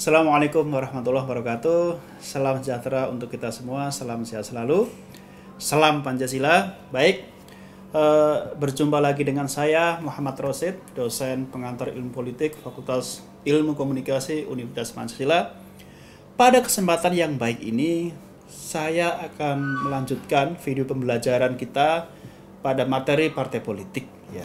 Assalamualaikum warahmatullahi wabarakatuh. Salam sejahtera untuk kita semua. Salam sehat selalu. Salam Pancasila. Baik, berjumpa lagi dengan saya Muhammad Rosid, dosen pengantar ilmu politik Fakultas Ilmu Komunikasi Universitas Pancasila. Pada kesempatan yang baik ini, saya akan melanjutkan video pembelajaran kita pada materi partai politik. Ya.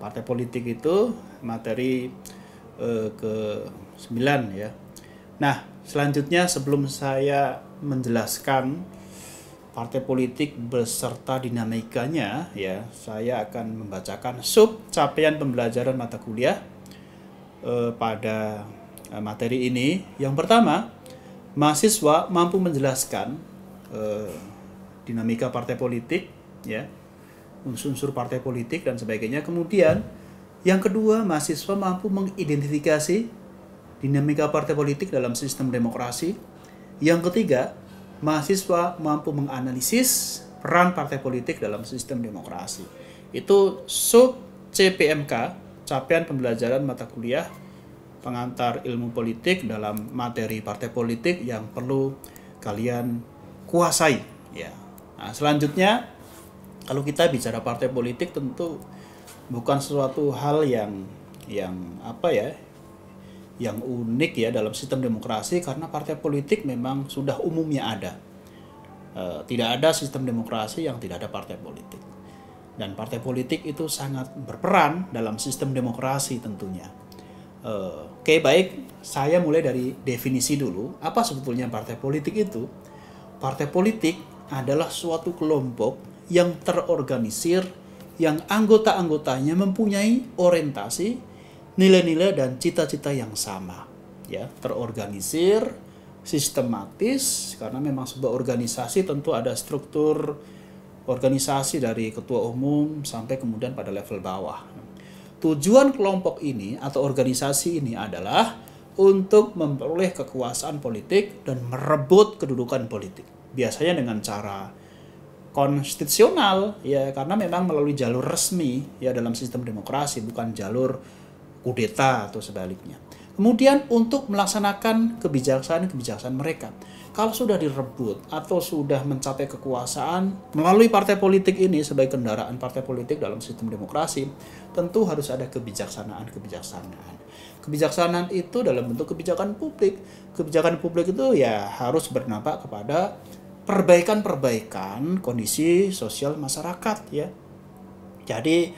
Partai politik itu materi ke-9 ya. Nah, selanjutnya sebelum saya menjelaskan partai politik beserta dinamikanya ya, saya akan membacakan sub capaian pembelajaran mata kuliah pada materi ini. Yang pertama, mahasiswa mampu menjelaskan dinamika partai politik ya, unsur-unsur partai politik dan sebagainya. Kemudian yang kedua, mahasiswa mampu mengidentifikasi dinamika partai politik dalam sistem demokrasi. Yang ketiga, mahasiswa mampu menganalisis peran partai politik dalam sistem demokrasi. Itu sub CPMK, capaian pembelajaran mata kuliah pengantar ilmu politik dalam materi partai politik yang perlu kalian kuasai ya. Nah, selanjutnya kalau kita bicara partai politik tentu bukan suatu hal yang unik ya dalam sistem demokrasi, karena partai politik memang sudah umumnya ada. Tidak ada sistem demokrasi yang tidak ada partai politik. Dan partai politik itu sangat berperan dalam sistem demokrasi tentunya. Oke, baik, saya mulai dari definisi dulu. Apa sebetulnya partai politik itu? Partai politik adalah suatu kelompok yang terorganisir, yang anggota-anggotanya mempunyai orientasi, nilai-nilai dan cita-cita yang sama. Ya, terorganisir, sistematis, karena memang sebuah organisasi tentu ada struktur organisasi dari ketua umum sampai kemudian pada level bawah. Tujuan kelompok ini atau organisasi ini adalah untuk memperoleh kekuasaan politik dan merebut kedudukan politik. Biasanya dengan cara konstitusional ya, karena memang melalui jalur resmi ya dalam sistem demokrasi, bukan jalur kudeta atau sebaliknya. Kemudian untuk melaksanakan kebijaksanaan mereka, kalau sudah direbut atau sudah mencapai kekuasaan melalui partai politik ini sebagai kendaraan partai politik dalam sistem demokrasi, tentu harus ada kebijaksanaan. Kebijaksanaan itu dalam bentuk kebijakan publik. Kebijakan publik itu ya harus berdampak kepada perbaikan kondisi sosial masyarakat ya. Jadi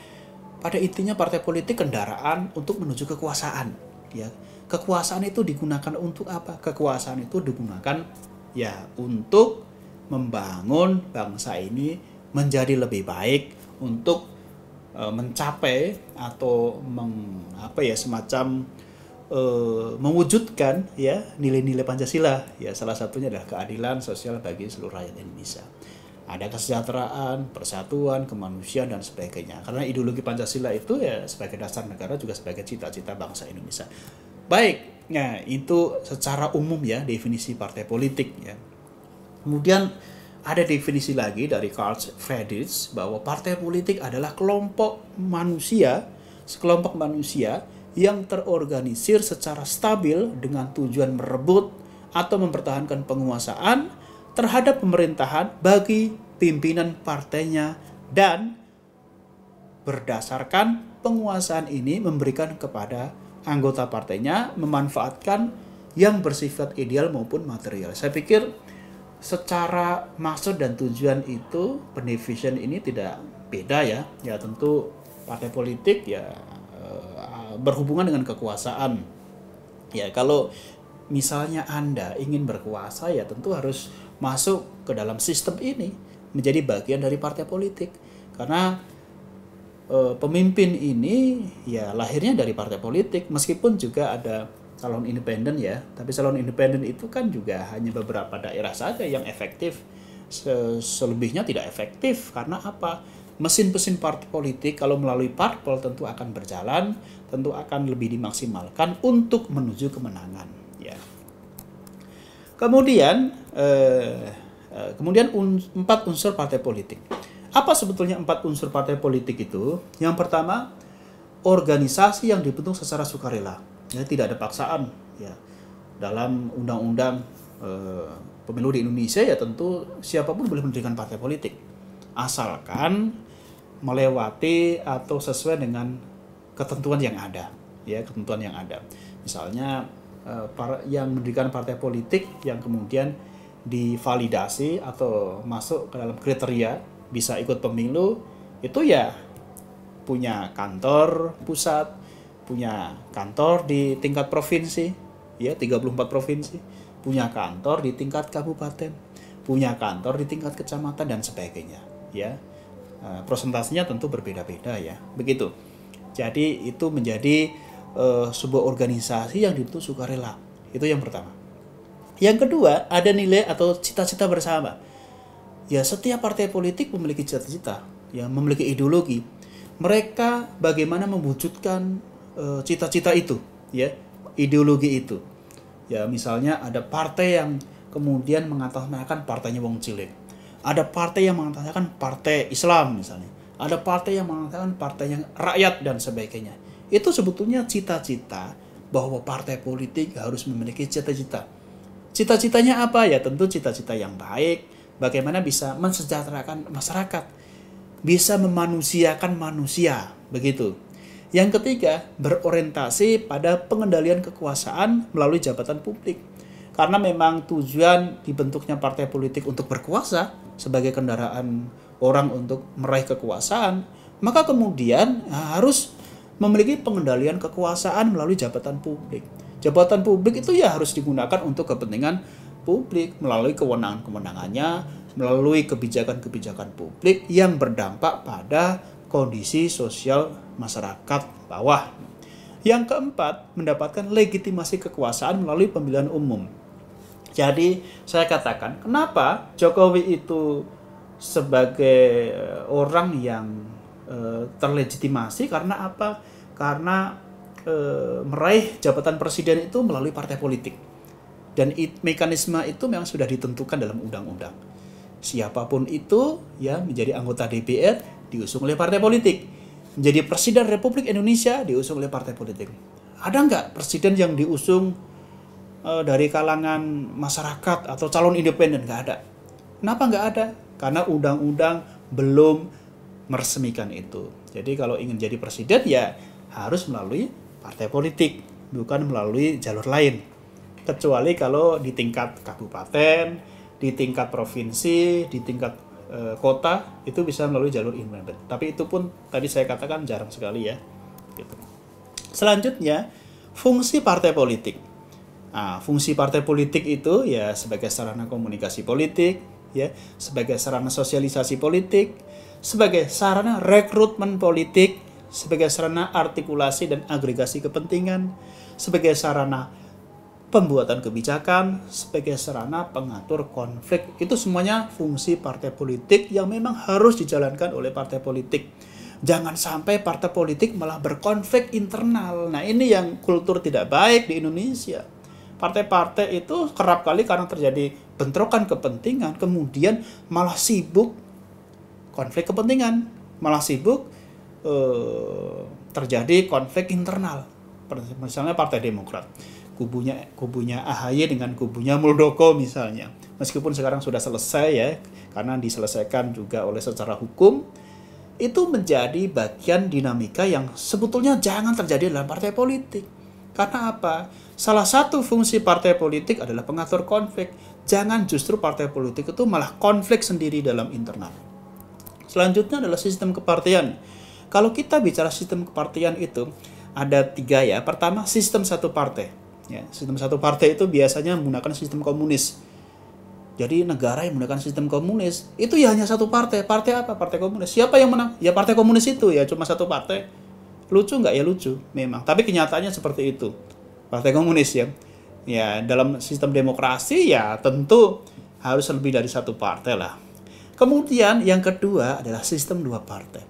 pada intinya partai politik kendaraan untuk menuju kekuasaan ya. Kekuasaan itu digunakan untuk apa? Kekuasaan itu digunakan ya untuk membangun bangsa ini menjadi lebih baik, untuk mencapai atau semacam mewujudkan ya nilai-nilai Pancasila ya, salah satunya adalah keadilan sosial bagi seluruh rakyat Indonesia. Ada kesejahteraan, persatuan, kemanusiaan dan sebagainya. Karena ideologi Pancasila itu ya sebagai dasar negara juga sebagai cita-cita bangsa Indonesia. Baik, nah itu secara umum ya definisi partai politik ya. Kemudian ada definisi lagi dari Karl Friedrich bahwa partai politik adalah sekelompok manusia yang terorganisir secara stabil dengan tujuan merebut atau mempertahankan penguasaan terhadap pemerintahan bagi pimpinan partainya, dan berdasarkan penguasaan ini memberikan kepada anggota partainya memanfaatkan yang bersifat ideal maupun material. Saya pikir secara maksud dan tujuan itu beneficent ini tidak beda ya. Ya tentu partai politik ya berhubungan dengan kekuasaan. Ya, kalau misalnya Anda ingin berkuasa ya tentu harus masuk ke dalam sistem ini, menjadi bagian dari partai politik. Karena pemimpin ini ya lahirnya dari partai politik, meskipun juga ada calon independen ya, tapi calon independen itu kan juga hanya beberapa daerah saja yang efektif. Selebihnya tidak efektif. Karena apa? Mesin-mesin partai politik kalau melalui parpol tentu akan berjalan, tentu akan lebih dimaksimalkan untuk menuju kemenangan ya. Kemudian 4 unsur partai politik. Apa sebetulnya 4 unsur partai politik itu? Yang pertama, organisasi yang dibentuk secara sukarela. Ya, tidak ada paksaan. Ya, dalam undang-undang pemilu di Indonesia ya tentu siapapun boleh mendirikan partai politik, asalkan melewati atau sesuai dengan ketentuan yang ada. Ya, ketentuan yang ada. Misalnya yang mendirikan partai politik yang kemudian divalidasi atau masuk ke dalam kriteria bisa ikut pemilu itu ya punya kantor pusat, punya kantor di tingkat provinsi, ya 34 provinsi, punya kantor di tingkat kabupaten, punya kantor di tingkat kecamatan dan sebagainya, ya. Presentasinya tentu berbeda-beda ya, begitu. Jadi itu menjadi sebuah organisasi yang dibentuk sukarela. Itu yang pertama. Yang kedua, ada nilai atau cita-cita bersama. Ya, setiap partai politik memiliki cita-cita, ya, memiliki ideologi. Mereka bagaimana mewujudkan cita-cita itu, ya, ideologi itu. Ya, misalnya ada partai yang kemudian mengatasnamakan partainya wong cilik. Ada partai yang mengatakan partai Islam misalnya. Ada partai yang mengatakan partainya rakyat dan sebagainya. Itu sebetulnya cita-cita bahwa partai politik harus memiliki cita-cita. Cita-citanya apa ya? Tentu cita-cita yang baik. Bagaimana bisa mensejahterakan masyarakat, bisa memanusiakan manusia, begitu. Yang ketiga, berorientasi pada pengendalian kekuasaan melalui jabatan publik. Karena memang tujuan dibentuknya partai politik untuk berkuasa sebagai kendaraan orang untuk meraih kekuasaan, maka kemudian harus memiliki pengendalian kekuasaan melalui jabatan publik. Jabatan publik itu ya harus digunakan untuk kepentingan publik melalui kewenangan-kewenangannya, melalui kebijakan-kebijakan publik yang berdampak pada kondisi sosial masyarakat bawah. Yang keempat, mendapatkan legitimasi kekuasaan melalui pemilihan umum. Jadi saya katakan, kenapa Jokowi itu sebagai orang yang terlegitimasi, karena apa? Karena meraih jabatan presiden itu melalui partai politik. Dan mekanisme itu memang sudah ditentukan dalam undang-undang. Siapapun itu ya menjadi anggota DPR diusung oleh partai politik. Menjadi presiden Republik Indonesia diusung oleh partai politik. Ada nggak presiden yang diusung dari kalangan masyarakat atau calon independen? Nggak ada. Kenapa nggak ada? Karena undang-undang belum meresmikan itu. Jadi kalau ingin jadi presiden ya harus melalui partai politik, bukan melalui jalur lain. Kecuali kalau di tingkat kabupaten, di tingkat provinsi, di tingkat kota, itu bisa melalui jalur independen. Tapi itu pun tadi saya katakan jarang sekali ya. Gitu. Selanjutnya, fungsi partai politik. Nah, fungsi partai politik itu ya sebagai sarana komunikasi politik, ya, sebagai sarana sosialisasi politik, sebagai sarana rekrutmen politik, sebagai sarana artikulasi dan agregasi kepentingan, sebagai sarana pembuatan kebijakan, sebagai sarana pengatur konflik. Itu semuanya fungsi partai politik yang memang harus dijalankan oleh partai politik. Jangan sampai partai politik malah berkonflik internal. Nah, ini yang kultur tidak baik di Indonesia. Partai-partai itu kerap kali karena terjadi bentrokan kepentingan, kemudian malah sibuk konflik kepentingan, malah sibuk terjadi konflik internal. Misalnya Partai Demokrat. Kubunya AHY dengan kubunya Muldoko misalnya. Meskipun sekarang sudah selesai ya, karena diselesaikan juga oleh secara hukum, itu menjadi bagian dinamika yang sebetulnya jangan terjadi dalam partai politik. Karena apa? Salah satu fungsi partai politik adalah pengatur konflik. Jangan justru partai politik itu malah konflik sendiri dalam internal. Selanjutnya adalah sistem kepartian. Kalau kita bicara sistem kepartian itu ada 3 ya. Pertama, sistem satu partai. Ya, sistem satu partai itu biasanya menggunakan sistem komunis. Jadi negara yang menggunakan sistem komunis itu ya hanya satu partai. Partai apa? Partai komunis. Siapa yang menang? Ya partai komunis itu ya, cuma satu partai. Lucu nggak? Ya lucu memang. Tapi kenyataannya seperti itu. Partai komunis ya. Ya dalam sistem demokrasi ya tentu harus lebih dari satu partai lah. Kemudian yang kedua adalah sistem 2 partai.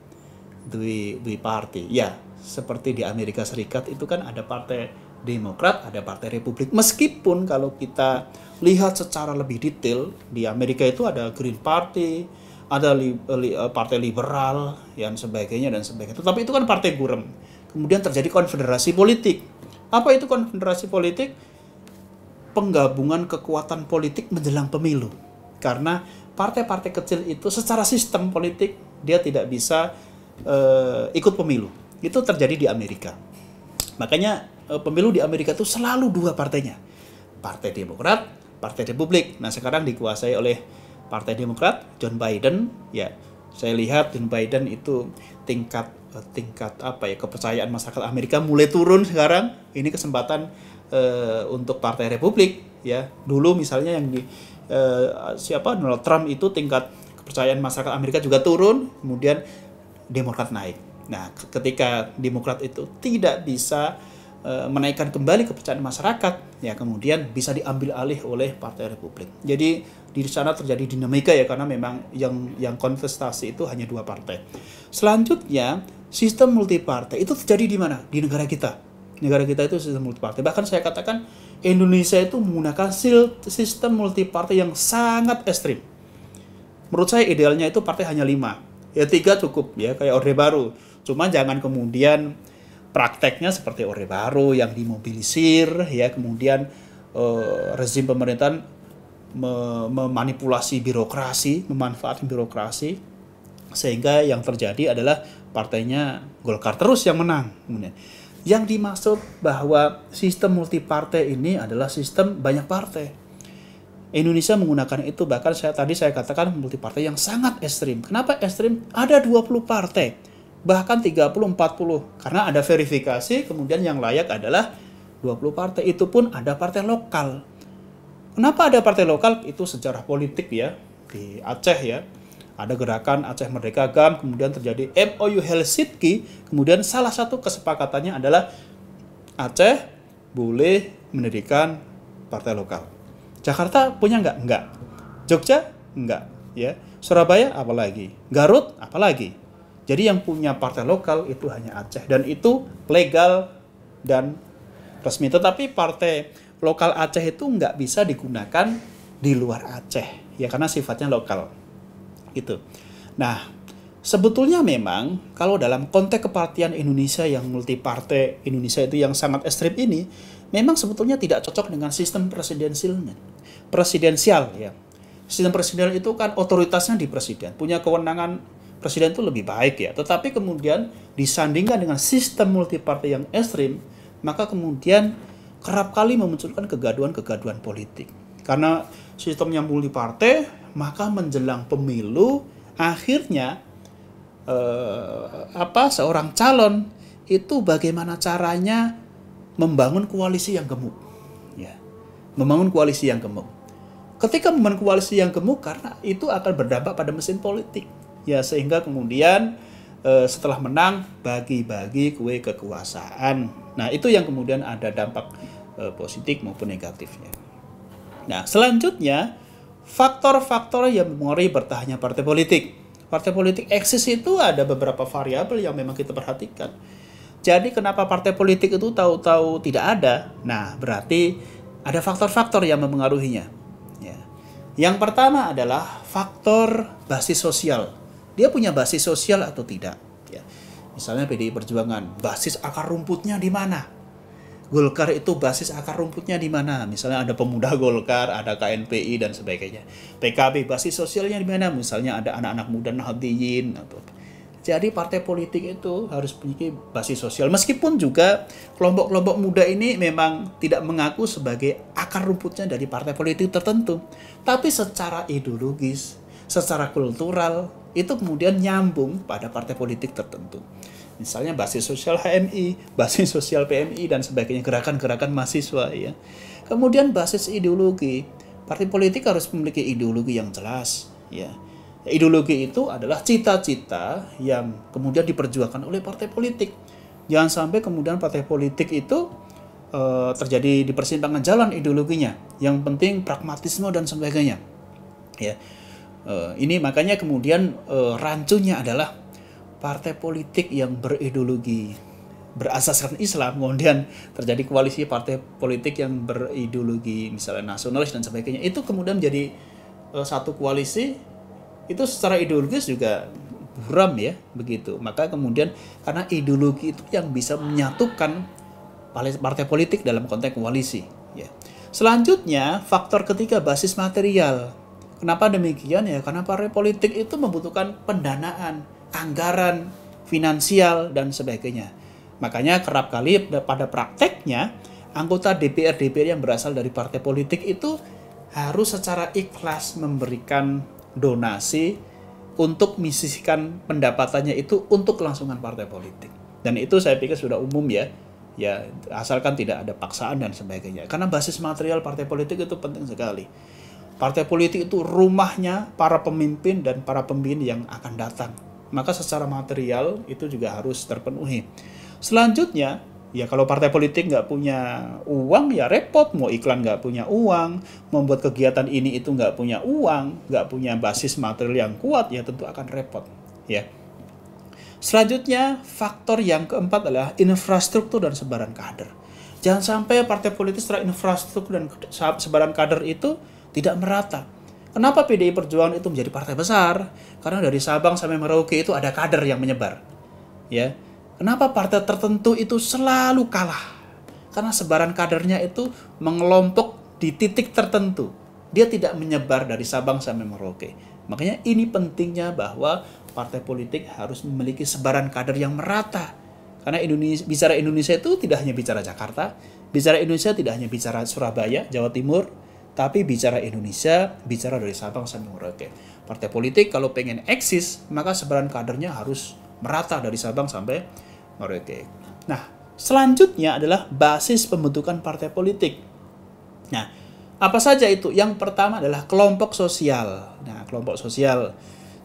Dui party. Ya, seperti di Amerika Serikat itu kan ada partai Demokrat, ada Partai Republik. Meskipun kalau kita lihat secara lebih detail, di Amerika itu ada Green Party, ada partai liberal dan sebagainya dan sebagainya. Tetapi itu kan partai gurem. Kemudian terjadi konfederasi politik. Apa itu konfederasi politik? Penggabungan kekuatan politik menjelang pemilu. Karena partai-partai kecil itu secara sistem politik dia tidak bisa ikut pemilu. Itu terjadi di Amerika. Makanya pemilu di Amerika itu selalu dua partainya. Partai Demokrat, Partai Republik. Nah, sekarang dikuasai oleh Partai Demokrat, John Biden. Ya, saya lihat John Biden itu tingkat kepercayaan masyarakat Amerika mulai turun sekarang. Ini kesempatan untuk Partai Republik. Ya, dulu misalnya yang Donald Trump itu tingkat kepercayaan masyarakat Amerika juga turun, kemudian Demokrat naik. Nah, ketika Demokrat itu tidak bisa menaikkan kembali kepercayaan masyarakat, ya kemudian bisa diambil alih oleh Partai Republik. Jadi di sana terjadi dinamika ya, karena memang yang kontestasi itu hanya dua partai. Selanjutnya, sistem multipartai itu terjadi di mana? Di negara kita. Negara kita itu sistem multipartai. Bahkan saya katakan Indonesia itu menggunakan sistem multipartai yang sangat ekstrim. Menurut saya idealnya itu partai hanya 5. Ya 3 cukup ya, kayak Orde Baru. Cuma jangan kemudian prakteknya seperti Orde Baru yang dimobilisir ya, kemudian rezim pemerintahan memanipulasi birokrasi, memanfaatkan birokrasi, sehingga yang terjadi adalah partainya Golkar terus yang menang. Kemudian yang dimaksud bahwa sistem multipartai ini adalah sistem banyak partai. Indonesia menggunakan itu, bahkan saya katakan multipartai yang sangat ekstrim. Kenapa ekstrim? Ada 20 partai, bahkan 30-40. Karena ada verifikasi, kemudian yang layak adalah 20 partai. Itu pun ada partai lokal. Kenapa ada partai lokal? Itu sejarah politik ya. Di Aceh ya, ada gerakan Aceh Merdeka GAM, kemudian terjadi MOU Helsinki, kemudian salah satu kesepakatannya adalah Aceh boleh mendirikan partai lokal. Jakarta punya nggak? Nggak. Jogja? Nggak. Ya. Surabaya? Apalagi. Garut? Apalagi. Jadi yang punya partai lokal itu hanya Aceh. Dan itu legal dan resmi. Tetapi partai lokal Aceh itu nggak bisa digunakan di luar Aceh. Ya, karena sifatnya lokal. Gitu. Nah, sebetulnya memang kalau dalam konteks kepartian Indonesia yang multipartai, Indonesia itu yang sangat ekstrim ini, memang sebetulnya tidak cocok dengan sistem presidensial ya. Sistem presidensial itu kan otoritasnya di presiden, punya kewenangan presiden itu lebih baik ya. Tetapi kemudian disandingkan dengan sistem multipartai yang ekstrim, maka kemudian kerap kali memunculkan kegaduhan-kegaduhan politik. Karena sistemnya multipartai, maka menjelang pemilu akhirnya seorang calon itu bagaimana caranya membangun koalisi yang gemuk, ya, membangun koalisi yang gemuk. Ketika membangun koalisi yang gemuk, karena itu akan berdampak pada mesin politik, ya, sehingga kemudian setelah menang bagi-bagi kue kekuasaan. Nah, itu yang kemudian ada dampak positif maupun negatifnya. Nah, selanjutnya faktor-faktor yang mempengaruhi bertahannya partai politik. Partai politik eksis itu ada beberapa variabel yang memang kita perhatikan. Jadi kenapa partai politik itu tahu-tahu tidak ada? Nah, berarti ada faktor-faktor yang mempengaruhinya. Ya. Yang pertama adalah faktor basis sosial. Dia punya basis sosial atau tidak? Ya. Misalnya PDI Perjuangan, basis akar rumputnya di mana? Golkar itu basis akar rumputnya di mana? Misalnya ada pemuda Golkar, ada KNPI dan sebagainya. PKB basis sosialnya di mana? Misalnya ada anak-anak muda Nahdliyin atau jadi partai politik itu harus memiliki basis sosial. Meskipun juga kelompok-kelompok muda ini memang tidak mengaku sebagai akar rumputnya dari partai politik tertentu. Tapi secara ideologis, secara kultural, itu kemudian nyambung pada partai politik tertentu. Misalnya basis sosial HMI, basis sosial PMI, dan sebagainya, gerakan-gerakan mahasiswa. Ya. Kemudian basis ideologi. Partai politik harus memiliki ideologi yang jelas. Ya. Ideologi itu adalah cita-cita yang kemudian diperjuangkan oleh partai politik. Jangan sampai kemudian partai politik itu terjadi di persimpangan jalan ideologinya. Yang penting pragmatisme dan sebagainya. Ya, ini makanya kemudian rancunya adalah partai politik yang berideologi berasaskan Islam, kemudian terjadi koalisi partai politik yang berideologi misalnya nasionalis dan sebagainya. Itu kemudian jadi satu koalisi itu secara ideologis juga buram ya, begitu. Maka kemudian karena ideologi itu yang bisa menyatukan partai politik dalam konteks koalisi ya. Selanjutnya faktor ketiga, basis material. Kenapa demikian ya? Karena partai politik itu membutuhkan pendanaan, anggaran, finansial dan sebagainya. Makanya kerap kali pada prakteknya anggota DPR yang berasal dari partai politik itu harus secara ikhlas memberikan donasi untuk menyisihkan pendapatannya itu untuk kelangsungan partai politik. Dan itu saya pikir sudah umum ya. Ya, asalkan tidak ada paksaan dan sebagainya. Karena basis material partai politik itu penting sekali. Partai politik itu rumahnya para pemimpin dan para pembina yang akan datang. Maka secara material itu juga harus terpenuhi. Selanjutnya, ya kalau partai politik nggak punya uang ya repot. Mau iklan nggak punya uang, membuat kegiatan ini itu nggak punya uang, nggak punya basis material yang kuat, ya tentu akan repot. Ya. Selanjutnya, faktor yang keempat adalah infrastruktur dan sebaran kader. Jangan sampai partai politik secara infrastruktur dan sebaran kader itu tidak merata. Kenapa PDI Perjuangan itu menjadi partai besar? Karena dari Sabang sampai Merauke itu ada kader yang menyebar. Ya. Kenapa partai tertentu itu selalu kalah? Karena sebaran kadernya itu mengelompok di titik tertentu. Dia tidak menyebar dari Sabang sampai Merauke. Makanya ini pentingnya bahwa partai politik harus memiliki sebaran kader yang merata. Karena bicara Indonesia itu tidak hanya bicara Jakarta, bicara Indonesia tidak hanya bicara Surabaya, Jawa Timur, tapi bicara Indonesia, bicara dari Sabang sampai Merauke. Partai politik kalau pengen eksis, maka sebaran kadernya harus merata dari Sabang sampai Merauke. Nah, selanjutnya adalah basis pembentukan partai politik. Nah, apa saja itu? Yang pertama adalah kelompok sosial. Nah, kelompok sosial.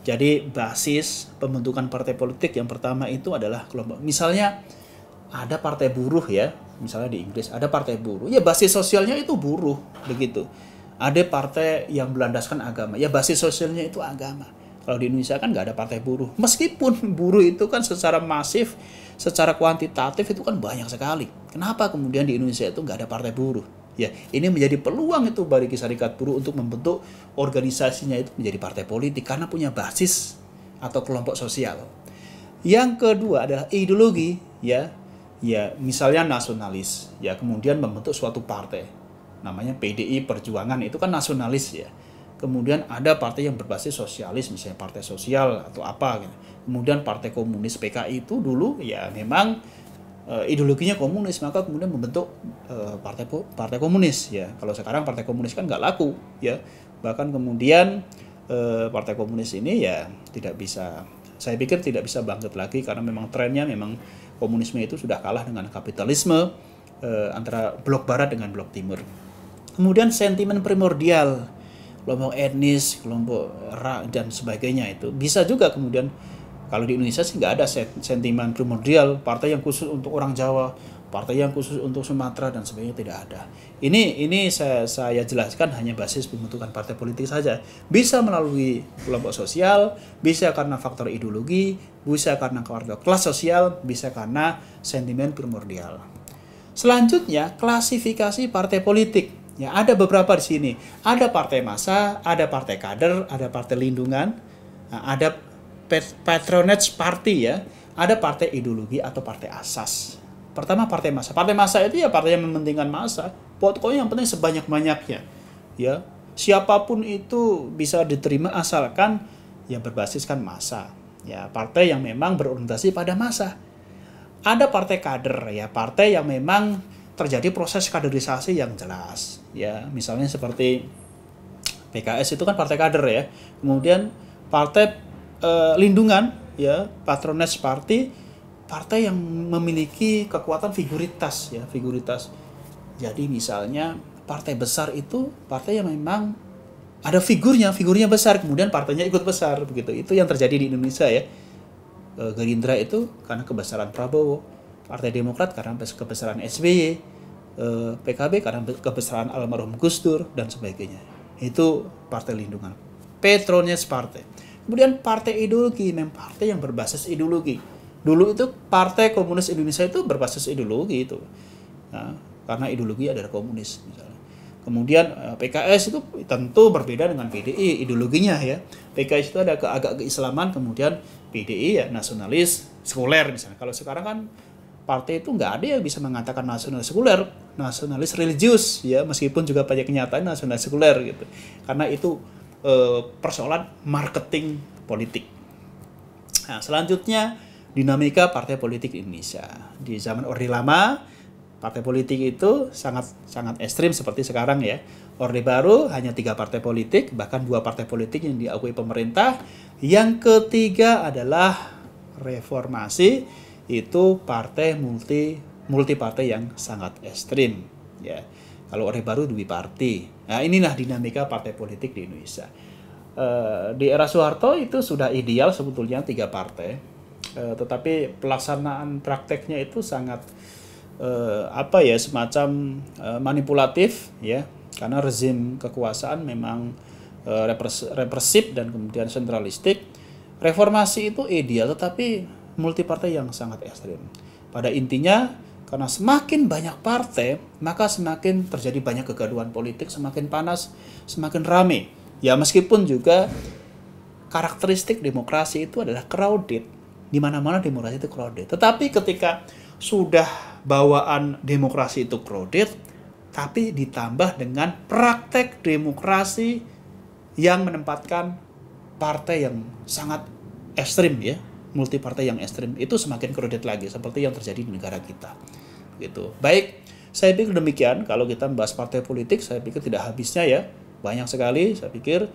Jadi basis pembentukan partai politik yang pertama itu adalah kelompok. Misalnya ada partai buruh ya, misalnya di Inggris ada partai buruh. Ya basis sosialnya itu buruh, begitu. Ada partai yang berlandaskan agama. Ya basis sosialnya itu agama. Kalau di Indonesia kan nggak ada partai buruh. Meskipun buruh itu kan secara masif, secara kuantitatif itu kan banyak sekali. Kenapa kemudian di Indonesia itu nggak ada partai buruh? Ya, ini menjadi peluang itu bagi Serikat Buruh untuk membentuk organisasinya itu menjadi partai politik karena punya basis atau kelompok sosial. Yang kedua adalah ideologi, ya misalnya nasionalis, ya kemudian membentuk suatu partai, namanya PDI Perjuangan, itu kan nasionalis ya. Kemudian ada partai yang berbasis sosialis, misalnya partai sosial atau apa gitu. Kemudian partai komunis PKI itu dulu ya memang ideologinya komunis, maka kemudian membentuk partai komunis ya. Kalau sekarang partai komunis kan nggak laku ya. Bahkan kemudian partai komunis ini ya tidak bisa, saya pikir tidak bisa bangkit lagi karena memang trennya memang komunisme itu sudah kalah dengan kapitalisme antara blok barat dengan blok timur. Kemudian sentimen primordial, kelompok etnis, kelompok ras dan sebagainya itu bisa juga kemudian. Kalau di Indonesia sih nggak ada sentimen primordial, partai yang khusus untuk orang Jawa, partai yang khusus untuk Sumatera dan sebagainya, tidak ada. Ini saya jelaskan hanya basis pembentukan partai politik saja. Bisa melalui kelompok sosial, bisa karena faktor ideologi, bisa karena faktor kelas sosial, bisa karena sentimen primordial. Selanjutnya, klasifikasi partai politik. Ya, ada beberapa di sini. Ada partai massa, ada partai kader, ada partai lindungan, ada patronage party ya, ada partai ideologi atau partai asas. Pertama partai massa. Partai massa itu ya partai yang mementingkan massa. Pokoknya yang penting sebanyak-banyaknya. Ya, siapapun itu bisa diterima asalkan ya berbasiskan massa. Ya, partai yang memang berorientasi pada massa. Ada partai kader ya, partai yang memang terjadi proses kaderisasi yang jelas. Ya, misalnya seperti PKS itu kan partai kader ya. Kemudian partai lindungan ya, patronage party, partai yang memiliki kekuatan figuritas ya, figuritas. Jadi misalnya partai besar itu partai yang memang ada figurnya besar, kemudian partainya ikut besar begitu. Itu yang terjadi di Indonesia ya. Gerindra itu karena kebesaran Prabowo, Partai Demokrat karena kebesaran SBY, PKB karena kebesaran almarhum Gus Dur dan sebagainya. Itu partai lindungan. Patronage partai. Kemudian partai ideologi, memang partai yang berbasis ideologi. Dulu itu Partai Komunis Indonesia itu berbasis ideologi itu. Nah, karena ideologi adalah komunis misalnya. Kemudian PKS itu tentu berbeda dengan PDI ideologinya ya. PKS itu ada agak keislaman, kemudian PDI ya nasionalis sekuler misalnya. Kalau sekarang kan partai itu nggak ada yang bisa mengatakan nasionalis sekuler, nasionalis religius ya, meskipun juga banyak kenyataan nasionalis sekuler gitu. Karena itu persoalan marketing politik. Nah, selanjutnya dinamika partai politik di Indonesia. Di zaman Orde Lama, partai politik itu sangat ekstrim seperti sekarang ya. Orde Baru hanya 3 partai politik, bahkan 2 partai politik yang diakui pemerintah. Yang ketiga adalah reformasi, itu partai multi partai yang sangat ekstrim ya. Kalau Orde Baru 2 partai. Nah, inilah dinamika partai politik di Indonesia. Di era Soeharto itu sudah ideal sebetulnya 3 partai. Tetapi pelaksanaan prakteknya itu sangat semacam manipulatif ya, karena rezim kekuasaan memang represif dan kemudian sentralistik. Reformasi itu ideal tetapi multi partai yang sangat ekstrim. Pada intinya karena semakin banyak partai maka semakin terjadi banyak kegaduhan politik, semakin panas, semakin ramai. Ya meskipun juga karakteristik demokrasi itu adalah crowded, di mana-mana demokrasi itu crowded. Tetapi ketika sudah bawaan demokrasi itu crowded, tapi ditambah dengan praktek demokrasi yang menempatkan partai yang sangat ekstrim ya, multi partai yang ekstrim, itu semakin crowded lagi seperti yang terjadi di negara kita. Gitu. Baik, saya pikir demikian. Kalau kita membahas partai politik, saya pikir tidak habisnya ya, banyak sekali. Saya pikir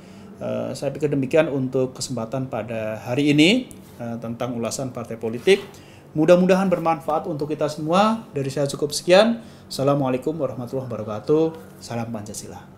demikian untuk kesempatan pada hari ini tentang ulasan partai politik. Mudah-mudahan bermanfaat untuk kita semua. Dari saya cukup sekian. Assalamualaikum warahmatullahi wabarakatuh. Salam Pancasila.